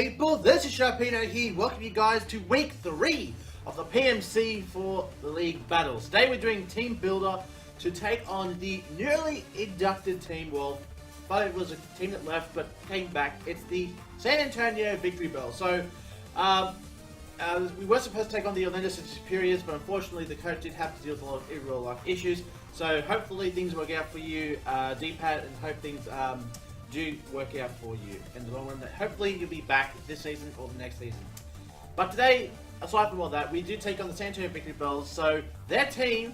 people, this is Sharpino here, welcome you guys to week 3 of the PMC for the League Battles. Today we're doing Team Builder to take on the newly inducted team, well, but it was a team that left but came back. It's the San Antonio Victreebels. So, we were supposed to take on the Orlando City Superiors, but unfortunately the coach did have to deal with a lot of real life issues. So hopefully things work out for you, D-Pad, and hope things do work out for you in the long run. Hopefully you'll be back this season or the next season. But today, aside from all that, we do take on the San Antonio Victreebels. So their team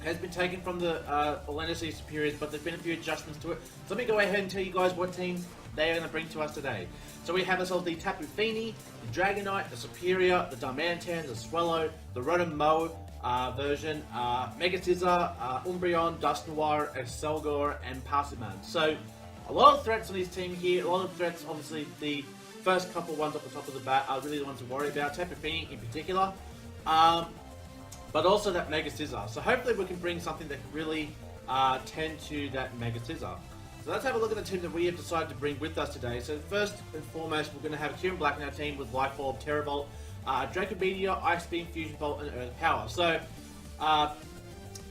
has been taken from the Orlando City Superiors, but there's been a few adjustments to it. So let me go ahead and tell you guys what teams they are going to bring to us today. So we have ourselves the Tapu Fini, the Dragonite, the Superior, the Diamantan, the Swellow, the LevineMa version, Mega Scissor, Umbreon, Dusknoir, Excelgor, and Parsimon. So a lot of threats on his team here. A lot of threats, obviously, the first couple ones off the top of the bat are really the ones to worry about. Tapu Fini in particular. But also that Mega Scissor. So hopefully we can bring something that can really tend to that Mega Scissor. So let's have a look at the team that we have decided to bring with us today. So first and foremost, we're going to have Kieran Black in our team with Life Orb, Terra Volt, Draco Meteor, Ice Beam, Fusion Bolt, and Earth Power. So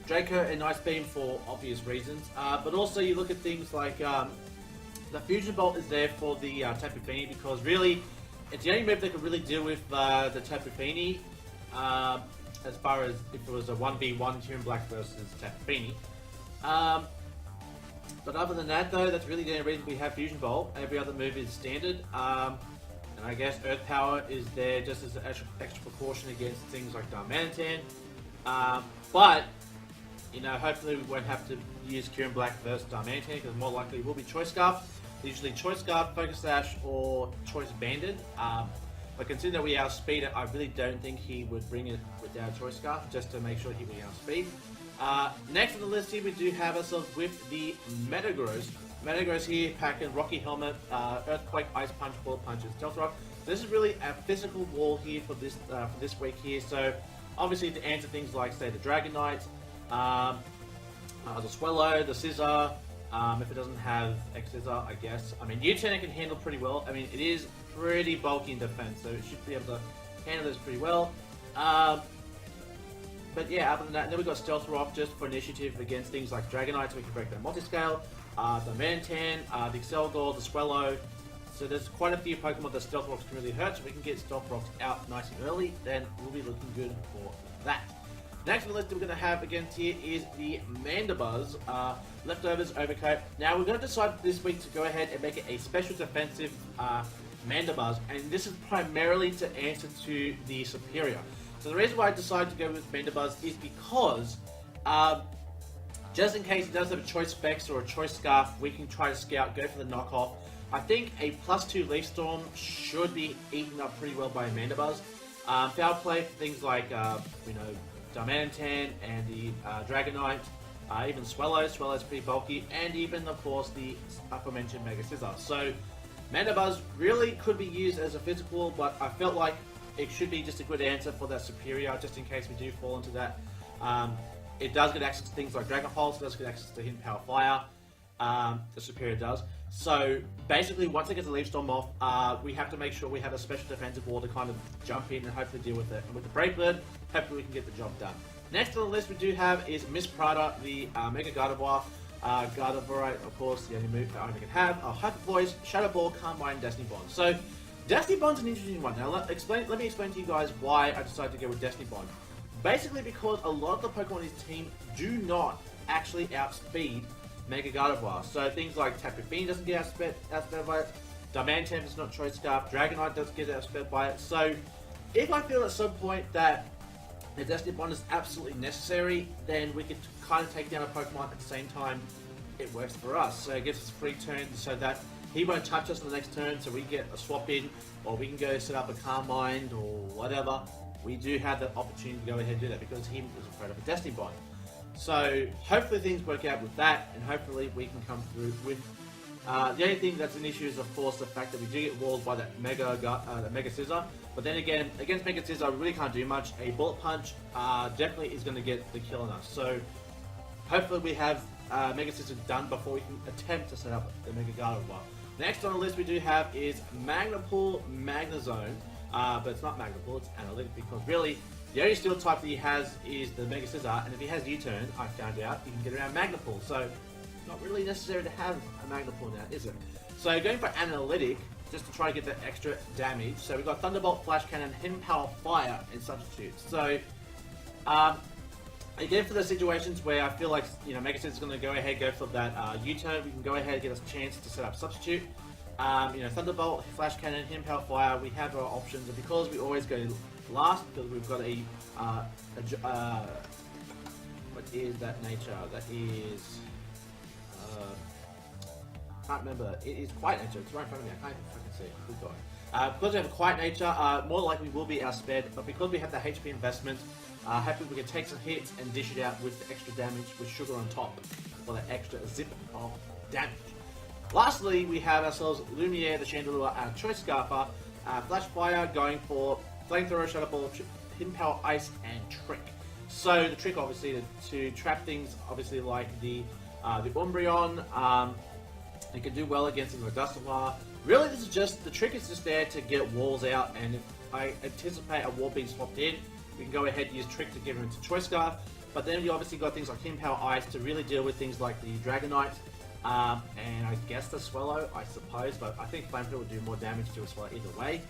Draco and Ice Beam for obvious reasons. But also you look at things like the Fusion Bolt is there for the Tapu Fini because really it's the only move that can really deal with the Tapu Fini as far as if it was a 1v1 Kieran Black versus Tapu Fini. But other than that though, that's really the only reason we have Fusion Bolt. Every other move is standard. And I guess Earth Power is there just as an extra precaution against things like Diamantan. But, you know, hopefully we won't have to use Kieran Black versus Diamantan because more likely it will be Choice Scarf. Usually Choice Scarf, Focus Sash, or Choice Banded. But considering that we outspeed it, I really don't think he would bring it without Choice Scarf just to make sure he will outspeed. Next on the list here, we do have ourselves with the Metagross. Metagross here packing Rocky Helmet, Earthquake, Ice Punch, Bullet Punch, and Stealth Rock. This is really a physical wall here for this week here. So obviously to answer things like say the Dragonite, the Swellow, the Scissor. If it doesn't have X-Scissor, I guess. I mean, U-Turn can handle pretty well. I mean, it is pretty bulky in defense, so it should be able to handle this pretty well. But yeah, other than that, then we've got Stealth Rock just for initiative against things like Dragonite, so we can break that multi-scale. The Mantan, the Excelgor, the Swellow. So there's quite a few Pokemon that Stealth Rocks can really hurt, so we can get Stealth Rocks out nice and early, then we'll be looking good for that. Next on the list that we're going to have against here is the Mandibuzz, Leftovers Overcoat. Now we're going to decide this week to go ahead and make it a special defensive Mandibuzz, and this is primarily to answer to the Superior. So the reason why I decided to go with Mandibuzz is because just in case he does have a Choice Specs or a Choice Scarf, we can try to scout, go for the knockoff. I think a +2 Leaf Storm should be eaten up pretty well by a Mandibuzz. Foul play for things like, you know, Diamantan and the Dragonite, even Swellow. Swellow's pretty bulky, and even, of course, the aforementioned Mega Scissor. So, Mandibuzz really could be used as a physical, but I felt like it should be just a good answer for that Superior, just in case we do fall into that. It does get access to things like Dragon Pulse, it does get access to Hidden Power Fire, the Superior does. So basically, once it gets the Leaf Storm off, we have to make sure we have a special defensive wall to kind of jump in and hopefully deal with it. And with the Brave Bird, hopefully we can get the job done. Next on the list we do have is Miss Prada, the Mega Gardevoir. Gardevoir, of course, the only move that I can have. Hyper Voice, Shadow Ball, Calm Mind, Destiny Bond. So Destiny Bond's an interesting one. Now let me explain to you guys why I decided to go with Destiny Bond. Basically because a lot of the Pokemon on his team do not actually outspeed Mega Gardevoir. So things like Tapu Fini doesn't get outsped by it, Diamantan does not Choice Scarf, Dragonite doesn't get outsped by it. So if I feel at some point that the Destiny Bond is absolutely necessary, then we can kind of take down a Pokemon at the same time it works for us. So it gives us free turns so that he won't touch us on the next turn, so we get a swap in, or we can go set up a Calm Mind or whatever. We do have that opportunity to go ahead and do that because he is afraid of a Destiny Bond. So hopefully things work out with that, and hopefully we can come through with. The only thing that's an issue is of course the fact that we do get walled by that Mega Scissor. But then again, against Mega Scissor we really can't do much. A Bullet Punch definitely is going to get the kill on us. So hopefully we have Mega Scissor done before we can attempt to set up the Mega Gardevoir. Next on the list we do have is Magnapool Magnazone, but it's not Magnapool, it's Analytic, because really the only steel type that he has is the Mega Scizor, and if he has U-turn, I found out, you can get around Magnapool, so not really necessary to have a Magnapool now, is it? So going for Analytic, just to try to get that extra damage. So we've got Thunderbolt, Flash Cannon, Hidden Power, Fire, and substitutes. So, again, for the situations where I feel like, you know, Mega Scizor's going to go ahead, go for that U-turn, we can go ahead and get us a chance to set up substitute. You know, Thunderbolt, Flash Cannon, Hidden Power, Fire, we have our options, and because we always go last, because we've got what is that nature? That is, I can't remember. It is Quiet Nature. It's right in front of me. I can't even fucking see it. Good God. Because we have a Quiet Nature, more likely will be our sped, but because we have the HP investment, hopefully we can take some hits and dish it out with the extra damage with Sugar on top for that extra zip of damage. Lastly, we have ourselves Lumiere, the Chandelure, our Choice Scarper, Flash Fire going for Flamethrower, Shadow Ball, Hidden Power, Ice, and Trick. So the trick, obviously, to trap things, obviously like the Umbreon. It can do well against things like Dusknoir. Really, this is just, the trick is just there to get walls out, and if I anticipate a wall being swapped in, we can go ahead and use Trick to give him into Choice Scarf. But then you obviously got things like Hidden Power, Ice to really deal with things like the Dragonite, and I guess the Swallow, I suppose, but I think Flamethrower would do more damage to a Swallow either way.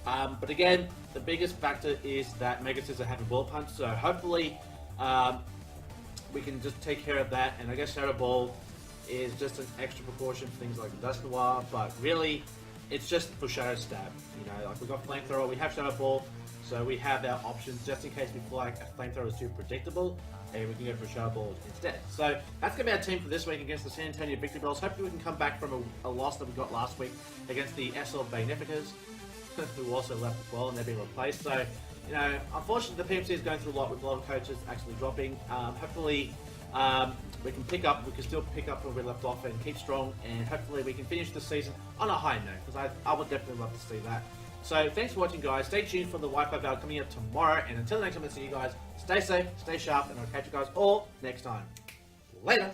But again, the biggest factor is that Mega Scizor having Ball Punch, so hopefully we can just take care of that, and I guess Shadow Ball is just an extra precaution for things like the Dusknoir, but really, it's just for Shadow Stab. You know, like we've got Flamethrower, we have Shadow Ball, so we have our options just in case we feel like a Flamethrower is too predictable, and we can go for Shadow Ball instead. So that's going to be our team for this week against the San Antonio Victreebels. Hopefully we can come back from a loss that we got last week against the SL Baneficas, who also left as well, and they're being replaced. So, you know, unfortunately the PMC is going through a lot with a lot of coaches actually dropping. Hopefully we can still pick up where we left off and keep strong, and hopefully we can finish the season on a high note, because I would definitely love to see that. So thanks for watching, guys. Stay tuned for the Wi-Fi battle coming up tomorrow, and until next time, I'll see you guys. Stay safe, stay sharp, and I'll catch you guys all next time. Later!